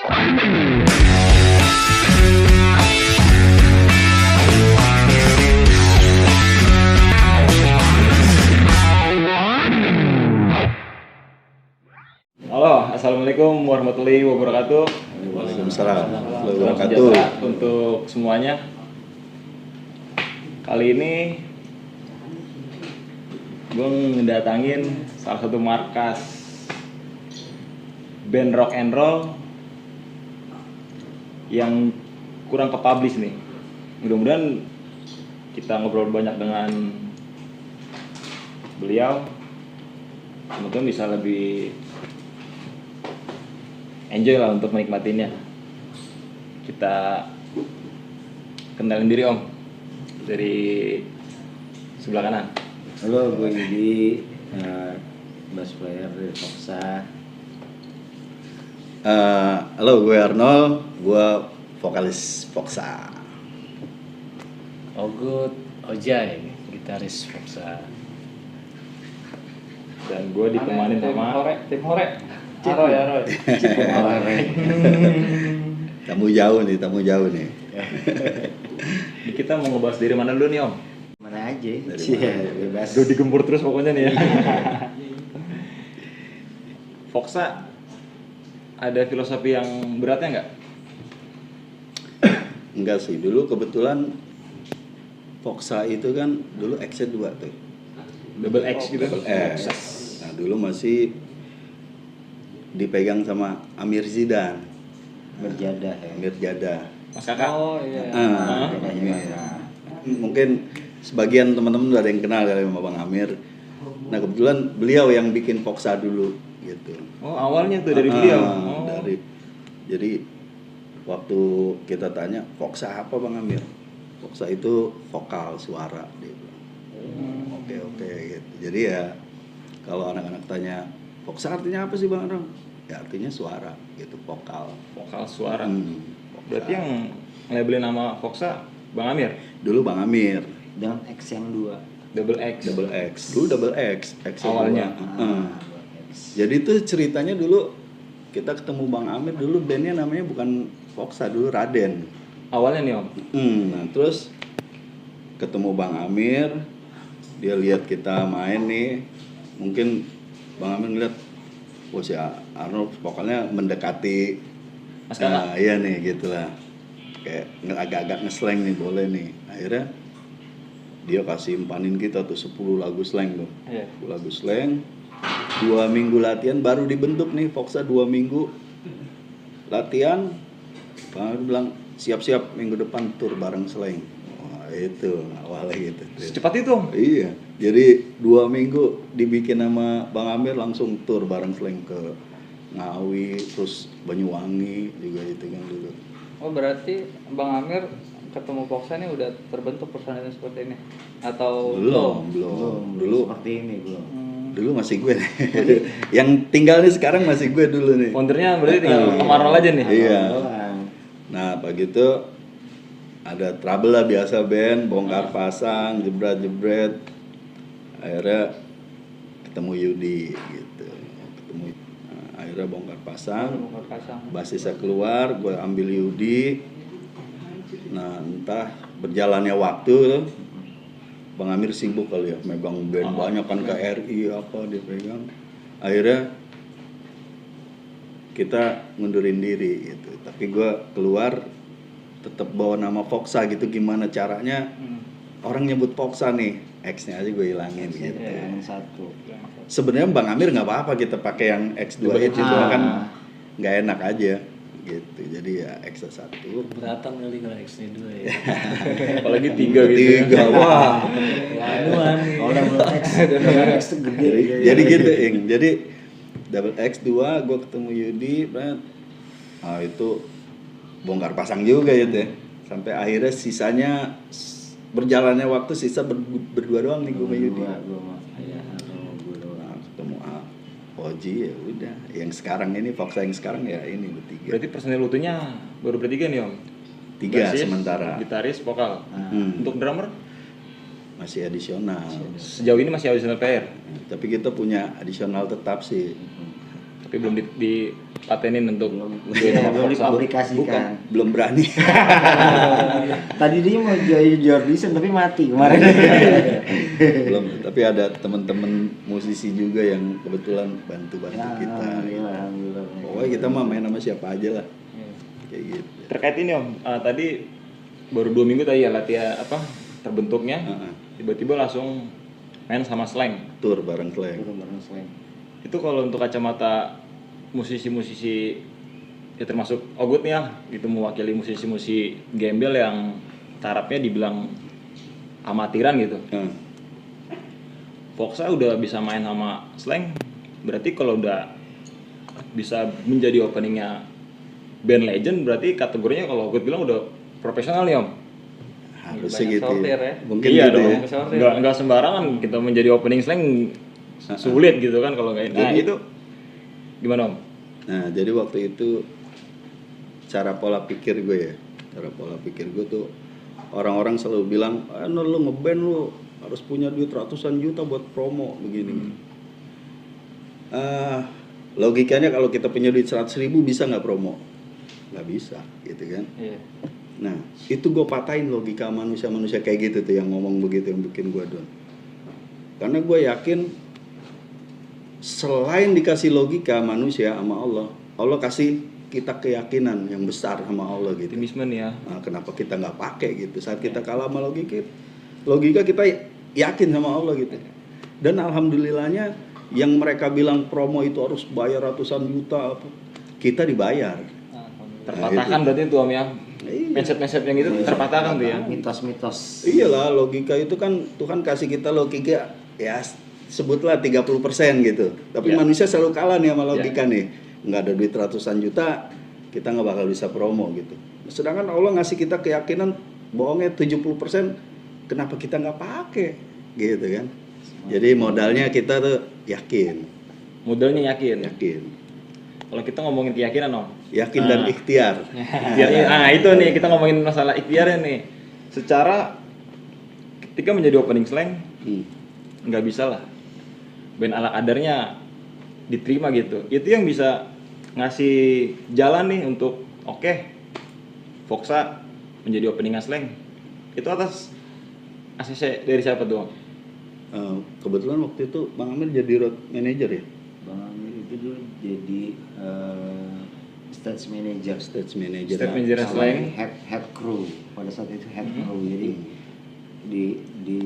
Halo, assalamualaikum warahmatullahi wabarakatuh. Waalaikumsalam warahmatullahi Salam wabarakatuh. sejahtera untuk semuanya. Kali ini gue ngedatangin salah satu markas band rock and roll yang kurang ke-publish nih. Mudah-mudahan kita ngobrol banyak dengan beliau, teman-teman bisa lebih enjoy lah untuk menikmatinya. Kita kenalin diri Om dari sebelah kanan. Halo, gue Yudi, bass player dari Foxa. Halo, gue Arnold, gue vokalis Foxa. Ogut Ojai, gitaris Foxa. Dan gue ditemani sama tim hore. Aroy. Tamu jauh nih. Ini kita mau ngebahas dari mana dulu nih Om? Mana aja? Dari Iya, bebas. Udah digempur terus pokoknya nih ya. Foxa ada filosofi yang beratnya nggak? Enggak sih, dulu kebetulan Foxa itu kan dulu X-nya 2 tuh. Double X gitu. Double X. Nah, dulu masih dipegang sama Amir Zidan, Berjadah ya. Amir Jada. Mas Kakak. Oh iya. Mungkin sebagian teman-teman udah ada yang kenal kali sama Bang Amir. Nah, kebetulan beliau yang bikin Foxa dulu gitu. Oh, awalnya tuh dari beliau. Oh. Jadi waktu kita tanya Foxa apa Bang Amir? Foxa itu vokal suara dia bilang. Oke gitu. Jadi ya kalau anak-anak tanya Foxa artinya apa sih Bang Arnold? Ya artinya suara gitu, vokal. Vokal suara. Foxa. Berarti yang labelin nama Foxa Bang Amir. Dulu Bang Amir Dengan X yang 2. Double X. Double X. Dulu Double X Awalnya. Jadi itu ceritanya dulu kita ketemu Bang Amir, dulu bandnya namanya bukan Foxa, dulu Raden. Awalnya nih Om. Nah terus ketemu Bang Amir, dia lihat kita main nih, mungkin Bang Amir ngeliat, wah si Arnold vokalnya mendekati Mas Kakak. iya nih gitulah, kayak agak-agak ngesleng nih, boleh nih. Akhirnya dia kasih empanin kita tuh 10 lagu slang tuh. Iya. 10 lagu slang. 2 minggu latihan baru dibentuk nih Foxa. 2 minggu latihan, Bang Amir bilang siap-siap minggu depan tur bareng slang. Wah itu awalnya gitu. Secepat itu Om. Iya, jadi 2 minggu dibikin sama Bang Amir, langsung tur bareng slang ke Ngawi, terus Banyuwangi juga itu kan dulu. Oh berarti Bang Amir ketemu Foxa ini udah terbentuk personilnya seperti ini atau Belum. Dulu Seperti ini belum. dulu masih gue nih. Yang tinggal nih sekarang masih gue dulu nih. Foundernya berarti tinggal kemarol aja nih. Iya. Doang. Nah, begitu ada trouble lah biasa band, bongkar pasang, jebret. Akhirnya ketemu Yudi gitu. Akhirnya bongkar pasang. Basisnya keluar, gue ambil Yudi. Nah, entah berjalannya waktu, Bang Amir sibuk kali ya, megang band banyak kan, KRI apa dia pegang. Akhirnya kita ngundurin diri gitu. Tapi gue keluar tetap bawa nama Foxa gitu, gimana caranya orang nyebut Foxa nih, X-nya aja gue hilangin gitu. Yang 1. Sebenarnya Bang Amir nggak apa-apa kita pakai yang X2 itu, cuma kan nggak enak aja gitu. Jadi ya X1. Beratan kali kalau X-nya 2 ya. Apalagi 3 gitu. 3, wah. Aduan nih. Oh, double X. Double X itu gede. Jadi gitu, Ing. Jadi Double X2 gue ketemu Yudi, itu bongkar pasang juga gitu ya. Sampai akhirnya sisanya berjalannya waktu sisa berdua doang nih gue sama Yudi. Nah, ketemu Oji ya udah. Yang sekarang ini Foxa yang sekarang ya ini bertiga. Berarti personil utuhnya baru bertiga nih Om. 3 Basis, sementara. Gitaris, vokal. Untuk drummer Masih adisional. sejauh ini masih auditional player. Tapi kita punya adisional tetap sih. tapi belum dipatenin untuk belum dipublikasikan. belum berani. Tadi dia mau jadi Jordison tapi mati kemarin. Belum, tapi ada teman-teman musisi juga yang kebetulan bantu-bantu kita. Alhamdulillah. Pokoknya kita mah main sama siapa aja lah. Kayak gitu. terkait ini Om, tadi baru 2 minggu tadi ya latihan terbentuknya, tiba-tiba langsung main sama Slang. Tur bareng Slang. Itu kalau untuk kacamata musisi-musisi ya termasuk Ogut nih ya, itu mewakili musisi-musisi gembel yang tarafnya dibilang amatiran gitu. Foxa udah bisa main sama Slang, berarti kalau udah bisa menjadi openingnya band legend, berarti kategorinya kalau Ogut bilang udah profesional nih Om. Harusnya Banyak gitu. sortir ya. Mungkin Iya gitu dong, ya. nggak sembarangan kita menjadi opening Slang, sulit gitu kan kalau nggak. Nah itu gimana Om? Nah, jadi waktu itu cara pola pikir gue tuh orang-orang selalu bilang, "Nur lu ngeband lu harus punya duit ratusan juta buat promo begini." Logikanya kalau kita punya duit 100.000 bisa nggak promo? Nggak bisa, gitu kan? Iya. Nah, itu gue patahin logika manusia-manusia kayak gitu tuh yang ngomong begitu, yang bikin gue down. Karena gue yakin selain dikasih logika manusia sama Allah kasih kita keyakinan yang besar sama Allah gitu. Optimisme nih ya. Nah, kenapa kita nggak pakai gitu? Saat kita kalah sama logika kita yakin sama Allah gitu. Dan alhamdulillahnya yang mereka bilang promo itu harus bayar ratusan juta, kita dibayar. Terpatahkan berarti itu Om ya. Iya. Mindset yang itu terpatahkan tuh ya. Mitos-mitos. Iyalah, logika itu kan Tuhan kasih kita logika ya sebutlah 30% gitu. Tapi Ya. manusia selalu kalah nih sama logika nih. Nggak ada duit ratusan juta, kita nggak bakal bisa promo gitu. Sedangkan Allah ngasih kita keyakinan bohongnya 70%, kenapa kita nggak pakai gitu kan? Jadi modalnya kita tuh yakin. Modalnya yakin. Kalau kita ngomongin keyakinan Om. Yakin dan ikhtiar. Ikhtiarnya, itu nih kita ngomongin masalah ikhtiarnya nih. Secara ketika menjadi opening Slang, nggak bisa lah band ala kadarnya diterima gitu. Itu yang bisa ngasih jalan nih untuk Foxa menjadi opening Slang. Itu atas ACC dari siapa tuh? Kebetulan waktu itu Bang Amir jadi road manager ya. Bang Amir itu dulu jadi stage manager. Stage manager Slang. Head crew pada saat itu head crew. Jadi di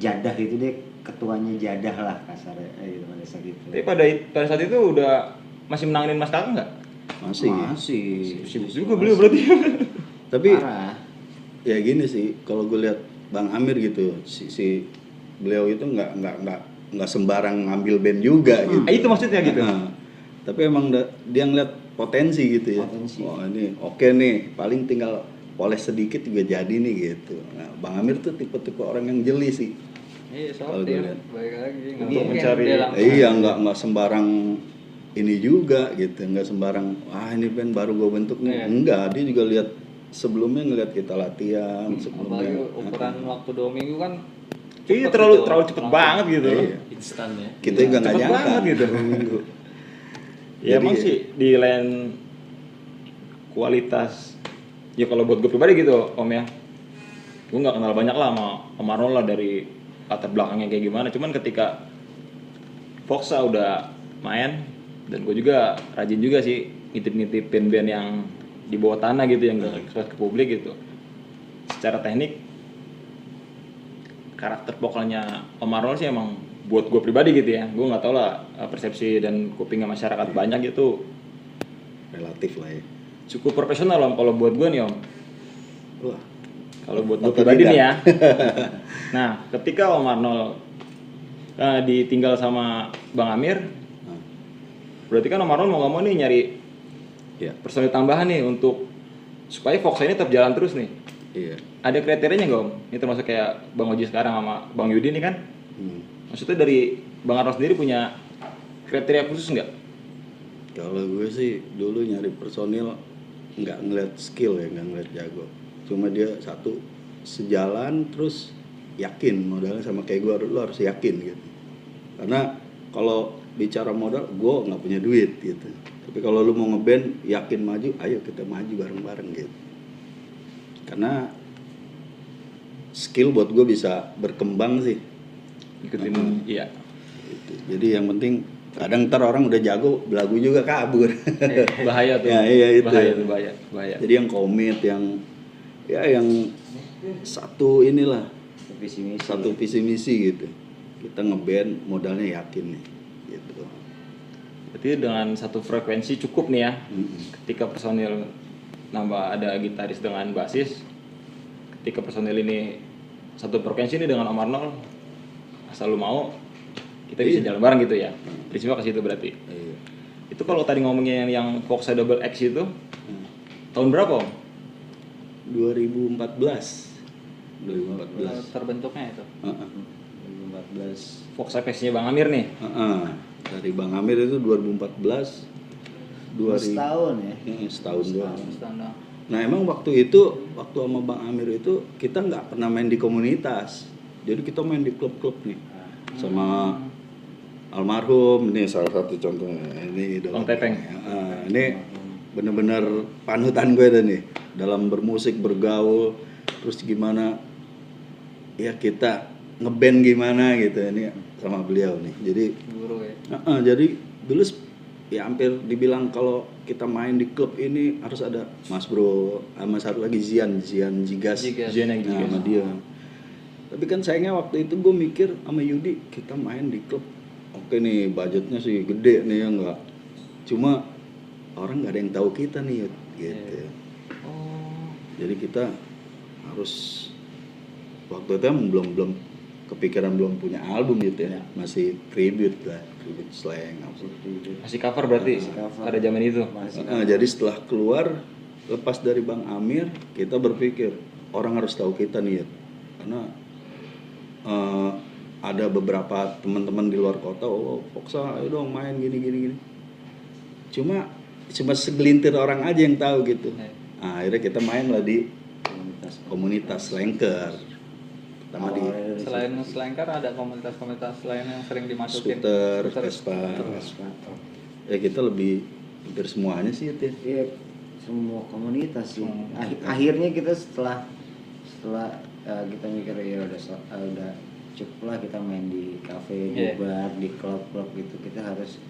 Jadah itu deh ketuanya Jadah lah kasarnya gitu pada saat itu. Tapi pada saat itu udah masih menangin Mas Kakak nggak? Masih. Sibuk juga beliau berarti. Tapi Parah. ya gini sih, kalau gue lihat Bang Amir gitu, si beliau itu nggak sembarang ngambil band juga gitu. Itu maksudnya gitu. Tapi emang dia ngeliat potensi gitu ya. Potensi. Wah ini oke nih, paling tinggal poles sedikit juga jadi nih gitu. Nah, Bang Amir tuh tipe-tipe orang yang jeli sih. Iya, Kalau sortir. gue lihat. Baik lagi nggak Untuk mungkin mencari- dia langsung. Iya, nggak sembarang ini juga gitu, nggak sembarang ini band baru gue bentuk nih. Iya. Enggak, dia juga lihat sebelumnya ngeliat kita latihan Apalagi sebelumnya. ukuran waktu 2 minggu kan Iya cepet terlalu gitu. cepet banget gitu. Iya. Instan ya. Kita juga nggak Cepet nyangka. banget gitu. Minggu. Ya Jadi- emang sih di lain kualitas. Ya kalau buat gue pribadi gitu Om ya, gue nggak kenal banyak lah sama Om Arnold lah dari latar belakangnya kayak gimana. Cuman ketika Foxa udah main dan gue juga rajin juga sih ngintip-ngintipin band yang di bawah tanah gitu yang gak ekspos ke publik gitu. Secara teknik karakter vokalnya Om Arnold sih emang buat gue pribadi gitu ya, gue nggak tahu lah persepsi dan kupingnya masyarakat banyak gitu Relatif lah ya. cukup profesional Om kalau buat gue nih Om. Wah, Kalau buat gue Otodidak. pribadi nih ya. Nah, ketika Om Arnold ditinggal sama Bang Amir, berarti kan Om Arnold mau nggak mau nih nyari iya, personil tambahan nih untuk supaya Foxa ini tetap jalan terus nih. iya. Ada kriterianya nggak Om? Ini termasuk kayak Bang Oji sekarang sama Bang Yudi nih kan? Maksudnya dari Bang Arnold sendiri punya kriteria khusus nggak? Kalau gue sih dulu nyari personil nggak ngeliat skill ya, nggak ngeliat jago. Cuma dia satu sejalan terus yakin modalnya sama kayak gue, lu harus yakin gitu. Karena kalau bicara modal, gue nggak punya duit gitu. Tapi kalau lu mau ngeband yakin maju, ayo kita maju bareng-bareng gitu. Karena skill buat gue bisa berkembang sih. Ikutin iya. Gitu. Jadi yang penting kadang ntar orang udah jago, belagu juga kabur. Bahaya tuh. Ya, iya itu. Bahaya tuh, bahaya. Jadi yang komit, yang satu inilah, visi misi. satu visi misi gitu. Kita ngeband modalnya yakin nih gitu. Berarti dengan satu frekuensi cukup nih ya. Ketika personil nambah ada gitaris dengan basis, ketika personil ini satu frekuensi ini dengan Om Arnold, asal lu mau kita bisa jalan bareng gitu ya. Prinsipnya ke situ berarti. Iya. Itu kalau tadi ngomongin yang Foxa Double X itu tahun berapa Om? 2014. 2014. Terbentuknya itu. 2014. Foxa Face-nya Bang Amir nih. Dari Bang Amir itu 2014. Setahun ya. Setahun doang. Standar. Nah emang waktu itu, waktu sama Bang Amir itu kita nggak pernah main di komunitas. Jadi kita main di klub-klub nih. Sama almarhum, ini salah satu contohnya. Ini Bang Tepeng. Ini bener-bener panutan gue dah nih. Dalam bermusik, bergaul, terus gimana ya kita ngeband gimana gitu. Ini sama beliau nih. Jadi Guru ya. jadi dulu ya hampir dibilang kalau kita main di klub ini harus ada Mas Bro sama satu lagi Zian Jigas. Zian yang Jigas. Sama dia. Tapi kan sayangnya waktu itu gue mikir sama Yudi kita main di klub. Oke nih budgetnya sih gede nih ya enggak. Cuma orang nggak ada yang tahu kita nih Yud, gitu. Oh. Jadi kita harus waktu itu belum kepikiran belum punya album gitu ya. Masih tribute slang apa. Masih cover berarti pada zaman itu. Jadi setelah keluar lepas dari Bang Amir kita berpikir orang harus tahu kita nih ya. Karena ada beberapa teman-teman di luar kota, oh Foxa ayo dong main gini. Cuma segelintir orang aja yang tahu gitu. Nah, akhirnya kita main lah di komunitas Slanker. Pertama di Selain Slanker ada komunitas-komunitas lain yang sering dimasukin. Scooter, Vespa. Ya kita lebih hampir semuanya sih itu. Iya, semua komunitas sih. Akhirnya kita setelah kita mikir ya udah cukup lah kita main di kafe, di bar, di klub-klub gitu. Kita harus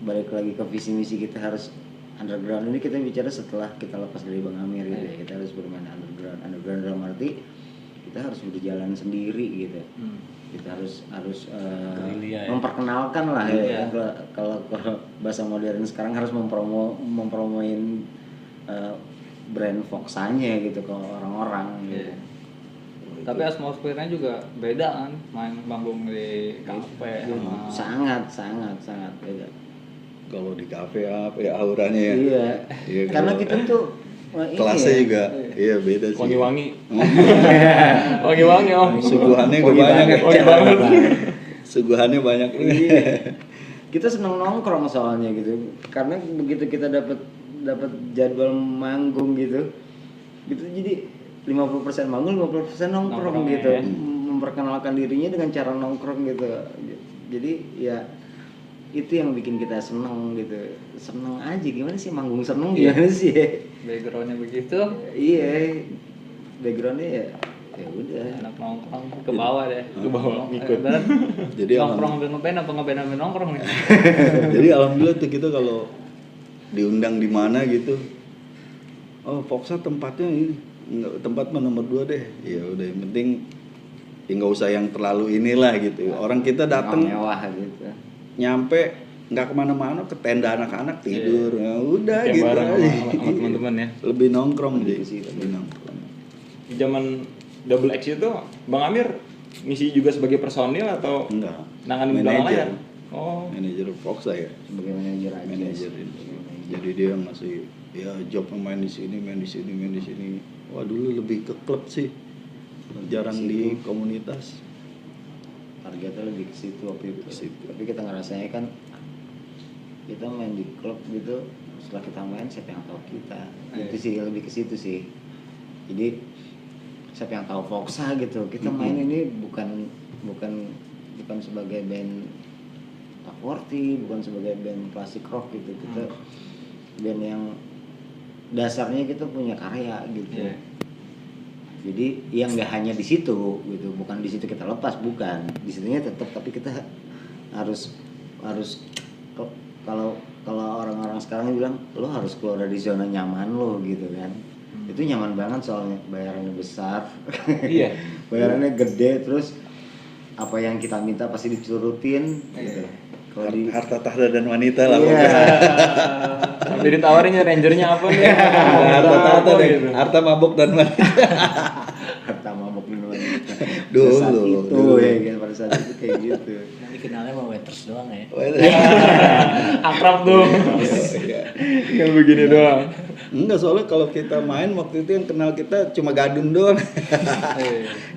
balik lagi ke visi misi kita harus underground. Ini kita bicara setelah kita lepas dari Bang Amir gitu ya. Kita harus bermain underground dalam arti kita harus berjalan sendiri gitu. Kita harus memperkenalkan lah ya. Kalau bahasa modern sekarang harus mempromoin brand Foxanya gitu ke orang-orang gitu. Tapi atmosfernya juga beda kan, main manggung di kafe sama sangat beda. Kalau di kafe apa ya auranya ya. Iya. Karena kita tuh kelasnya juga beda sih. Wangi-wangi. Wangi-wangi Om. Suguhannya gue banyak. Wangi banget. Suguhannya banyak. Iya. Kita seneng nongkrong soalnya gitu. Karena begitu kita dapat jadwal manggung gitu jadi 50% manggung, 50% nongkrong gitu. Ya. Memperkenalkan dirinya dengan cara nongkrong gitu. Jadi ya itu yang bikin kita seneng gitu. Seneng aja gimana sih manggung seneng gimana sih? Backgroundnya begitu. Iya. Backgroundnya ya udah. Anak nongkrong ke bawah deh. Ke bawah, ngikut. Jadi nongkrong ambil ngeband apa ngeband ambil nongkrong nih. Jadi alhamdulillah tuh kita kalau diundang di mana gitu, oh Foxa tempatnya ini, tempat nomor 2 deh. Ya udah yang penting ya nggak usah yang terlalu inilah gitu. Orang kita datang mewah gitu. Nyampe nggak kemana-mana ke tenda anak-anak tidur, ya udah Yang gitu bareng aja. sama teman-teman ya. Lebih nongkrong sih, lebih nongkrong. Di zaman Double X itu Bang Amir ngisi juga sebagai personil atau Enggak. nanganin belakang layar? Oh, Manajer Foxa ya. Sebagai manajer aja. Manajer ini. Jadi dia masih ya job main di sini. Wah dulu lebih ke klub sih. Jarang di komunitas. Targetnya lebih ke situ waktu itu. Ke situ. Tapi kita ngerasanya kan kita main di klub gitu, setelah kita main siapa yang tahu kita. Itu sih lebih ke situ sih. Jadi siapa yang tahu Foxa gitu. Kita main ini bukan sebagai band top 40, bukan sebagai band klasik rock gitu. Kita band yang dasarnya kita punya karya gitu. Jadi yang nggak hanya di situ gitu, bukan di situ kita lepas, bukan di situnya tetap, tapi kita harus kalau orang-orang sekarang bilang lo harus keluar dari zona nyaman lo gitu kan. Itu nyaman banget soalnya bayarannya besar. Iya. Bayarannya gede, terus apa yang kita minta pasti diturutin gitu. Kalau di Harta tahta dan wanita lah. Iya. Sampai ditawarinnya rangernya apa nih? Harta tahta dan gitu. harta mabuk dan wanita. harta mabuk minuman kita. Dulu, Pada saat itu dulu. ya kan, pada saat itu kayak gitu. Nanti kenalnya sama waiters doang ya. Akrab tuh. Iya. Yang begini doang. Enggak, soalnya kalau kita main waktu itu yang kenal kita cuma Gadun doang.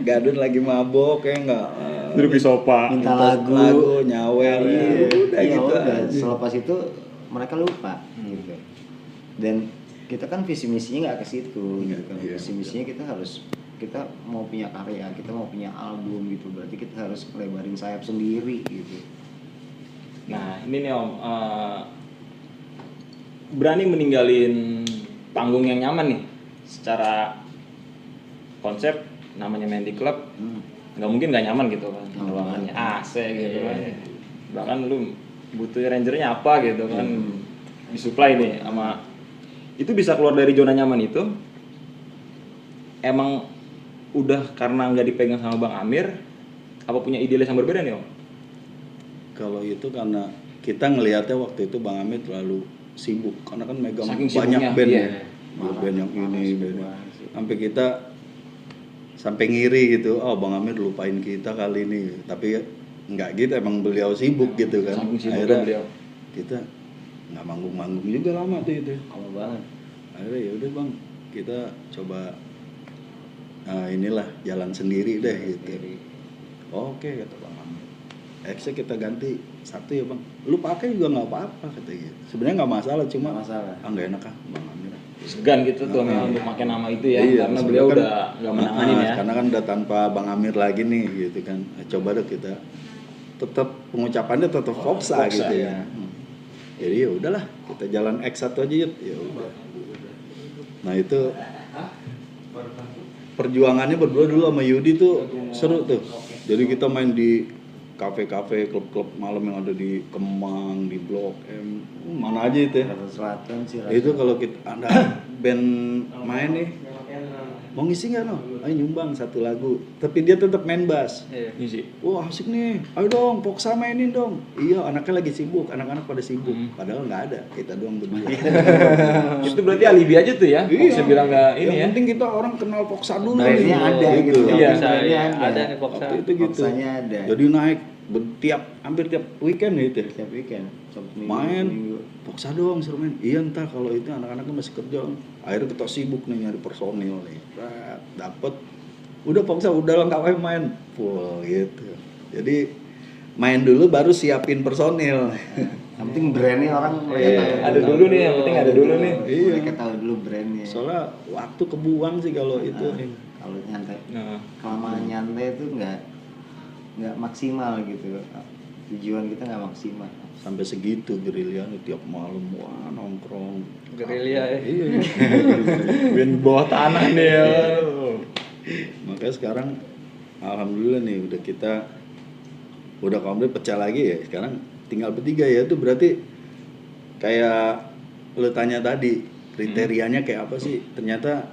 Gadun lagi mabok ya enggak. Duduk di sofa. Minta lagu, nyawer. Iya, Udah iya, gitu udah. aja. Selepas itu mereka lupa gitu. Dan kita kan visi misinya nggak ke situ gitu kan. Iya, Visi misinya kita mau punya karya, kita mau punya album gitu. Berarti kita harus lebarin sayap sendiri gitu. Nah ini nih Om, berani meninggalin panggung yang nyaman nih. Secara konsep namanya main di klub, nggak mungkin nggak nyaman gitu kan. Ruangannya AC gitu kan. Bahkan lu butuh rangernya apa gitu kan, disuplai nih sama itu. Bisa keluar dari zona nyaman itu emang udah karena nggak dipegang sama Bang Amir, apa punya idealis yang berbeda nih Om? Kalau itu karena kita ngelihatnya waktu itu Bang Amit terlalu sibuk karena kan megang Saking banyak sibuknya, band iya. ya. Band yang ini, band yang sampai kita sampai ngiri gitu. Oh, Bang Amir lupain kita kali ini. Tapi enggak gitu, emang beliau sibuk gitu kan. Saking sibuknya Akhirnya beliau. kita nggak manggung-manggung juga lama tuh itu. Lama banget. Akhirnya ya udah Bang, kita coba inilah jalan sendiri deh gitu. Oke, kata Bang Amir. X-nya kita ganti satu ya Bang. Lu pakai juga nggak apa-apa katanya. Sebenarnya nggak masalah, cuma Nggak masalah. nggak enak ah Bang Amir. Segan gitu tuh memang untuk pakai nama itu ya, Iya, karena maksudnya beliau kan, udah nggak menanganin ya. Karena kan udah tanpa Bang Amir lagi nih gitu kan. Coba deh kita tetap pengucapannya tetap Foxa Foxa, gitu ya. ya. Jadi ya udahlah, kita jalan X1 aja Yud. Ya udah. Nah, itu perjuangannya berdua dulu sama Yudi tuh seru tuh. Jadi kita main di kafe-kafe, klub-klub malam yang ada di Kemang, di Blok M, mana aja itu ya. Jakarta Selatan sih. Itu kalau kita ada band main nih, mau ngisi nggak no? Ayo nyumbang satu lagu. Tapi dia tetap main bass. Ini sih. Wah asik nih, ayo dong, Foxa mainin dong. Iya, anaknya lagi sibuk, anak-anak pada sibuk. Padahal nggak ada, kita doang berdua. Itu berarti alibi aja tuh ya. Iya. Saya bilang nggak ini Yang ya. penting kita orang kenal Foxa dulu Brandnya ada gitu. Iya. Bisa Brandnya ya, ada nih Foxa. Waktu itu gitu. Foxanya ada. Jadi naik hampir tiap weekend gitu. Setiap weekend, Sabtu Minggu, Main, Minggu. Foxa dong suruh main. Iya ntar kalau itu anak-anaknya masih kerja. Akhirnya kita sibuk nih nyari personil nih. Dapet, udah Foxa udah lengkap aja main. Full gitu. Jadi main dulu baru siapin personil. Yang penting brandnya orang mereka Iya, tahu. ada dulu nih, yang penting ada dulu nih. Iya. Mereka tahu dulu brandnya. Soalnya waktu kebuang sih kalau itu. Kalau nyantai, Nah, kelamaan nyantai itu nggak maksimal gitu. Tujuan kita nggak maksimal. Sampai segitu gerilyanya tiap malam wah nongkrong. Gerilya ya. Iya. band bawah tanah nih ya. Makanya sekarang alhamdulillah nih udah komplit pecah lagi ya. Sekarang tinggal bertiga ya, itu berarti kayak lu tanya tadi kriterianya kayak apa sih? Ternyata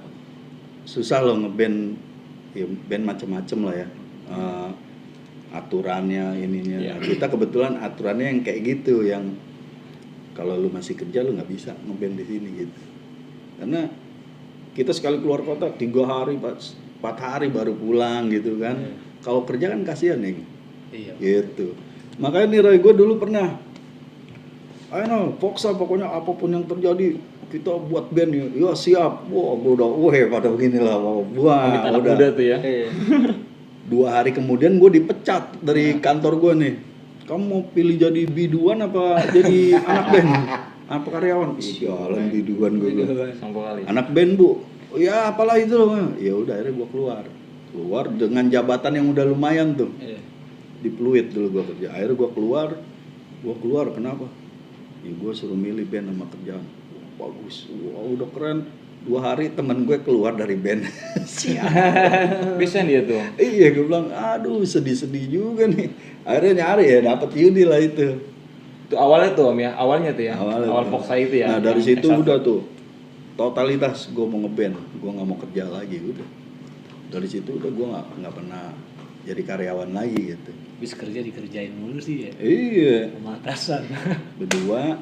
susah loh ngeband, ya band macem-macem lah ya. Aturannya ininya. Iya. Nah, kita kebetulan aturannya yang kayak gitu, yang kalau lu masih kerja lu nggak bisa ngeband di sini gitu. Karena kita sekali keluar kota 3 hari 4 hari baru pulang gitu kan. Kalau kerja kan kasihan nih. Iya. Gitu. Makanya nih Roy, gue dulu pernah ayo no, Foxa pokoknya apapun yang terjadi kita buat band ya. Ya siap. Wah, gue udah pada beginilah. Wah, Anak udah. muda tuh ya. 2 hari kemudian gue dipecat dari kantor gue nih. Kamu mau pilih jadi biduan apa jadi anak band? Apa karyawan? Sialan biduan gue. Sangko kali. Anak band bu. Oh, ya apalah itu loh. Ya udah akhirnya gue keluar dengan jabatan yang udah lumayan tuh. Iya. Di Pluit dulu gue kerja. Akhirnya gue keluar Gua keluar kenapa? Ya gua suruh milih band sama kerjaan. Wah, bagus, wah udah keren. 2 hari temen gue keluar dari band. Bisa dia tuh. Iya, gue bilang, aduh sedih-sedih juga nih. Akhirnya nyari ya, dapet Yudi lah itu. Itu awalnya tuh Om ya, awalnya tuh ya. Awalnya Awal tuh. Foxa itu ya. Nah dari yang situ S1. udah tuh totalitas gue mau ngeband, gue nggak mau kerja lagi udah. Dari situ udah gue nggak pernah jadi karyawan lagi gitu. Habis kerja dikerjain mulu sih ya. Iya, Pematasan. berdua.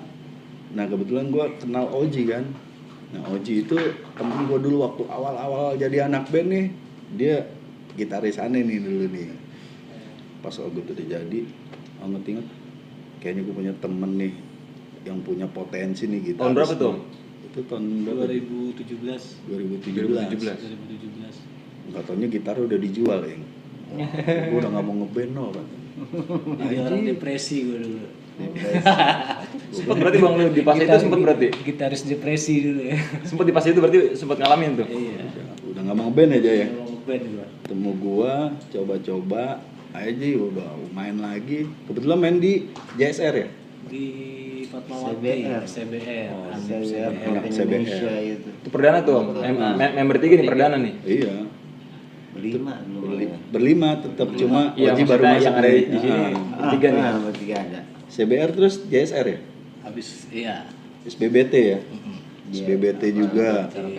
Nah kebetulan gue kenal Oji kan. Nah Oji itu temen gue dulu waktu awal-awal jadi anak band nih. Dia gitaris aneh nih dulu nih. Pas gue tuh udah jadi, inget kayaknya gue punya temen nih yang punya potensi nih gitaris. Tahun berapa tuh? Itu tahun berapa? 2017. 2017. Nggak taunya gitar udah dijual ya. Gue udah nggak mau ngeband no kan. Jadi orang depresi gue dulu. Sempet berarti Bang lu di pas itu sempet berarti. Gitaris depresi dulu ya. Sempet di pas itu berarti sempet ngalamin tuh. Iya. Udah nggak mau ngeband aja ya. Ngomong band gue. Temu gua, coba-coba aja udah main lagi. Kebetulan main di JSR ya. Di Fatmawati, CBR. Oh, CBR Anak Indonesia CBR. itu. Itu perdana tuh Om. Member 3 nih perdana nih. Iya. Berlima tetap cuma Iya, Oji baru maksudnya masuk yang ada dari di sini. Bertiga nih. Bertiga ada. CBR terus JSR ya. Habis iya. SBBT ya. Iya. SBBT juga. Acara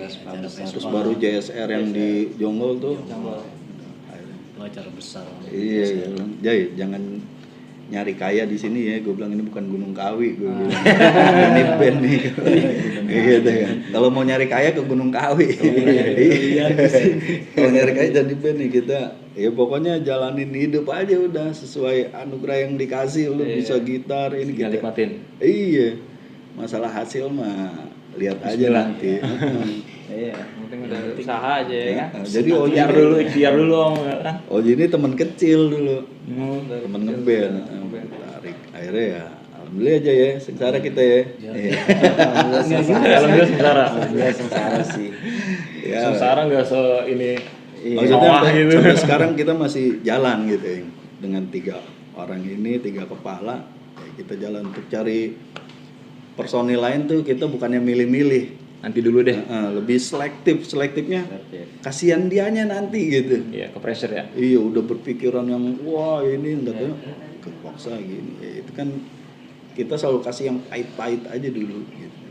Terus baru JSR yang di Jonggol tuh. Itu acara besar. Iya, gue bilang, Jay, jangan nyari kaya di sini ya. Gue bilang ini bukan Gunung Kawi, gue bilang. Ini band nih. Gitu kan. Kalau mau nyari kaya ke Gunung Kawi. Iya. Kalau nyari kaya jadi band nih kita. Ya pokoknya jalanin hidup aja udah sesuai anugerah yang dikasih. Lu bisa gitar ini Tinggal kita. nikmatin. Iya. Masalah hasil mah lihat aja nanti. Iya. Penting udah usaha aja ya kan. Nah, jadi Oji Ikhtiar dulu Om kan. Oji ini teman kecil dulu. Dari Temen kecil ngeband, ngeband. tarik. Akhirnya ya, alhamdulillah aja ya, sengsara kita ya. Iya. Alhamdulillah sengsara. Alhamdulillah sengsara sih. Ya, Sengsara nggak se ini. maksudnya Bawah gitu. sampai sekarang kita masih jalan gitu ya. Dengan 3 orang ini, 3 kepala, ya kita jalan untuk cari personil lain tuh kita bukannya milih-milih. Nanti dulu deh. Lebih selektifnya kasihan dianya nanti gitu. Iya, ke pressure ya. Iya udah berpikiran yang wah ini enggak tahu kepaksa gini. Ya, itu kan kita selalu kasih yang pahit-pahit aja dulu gitu.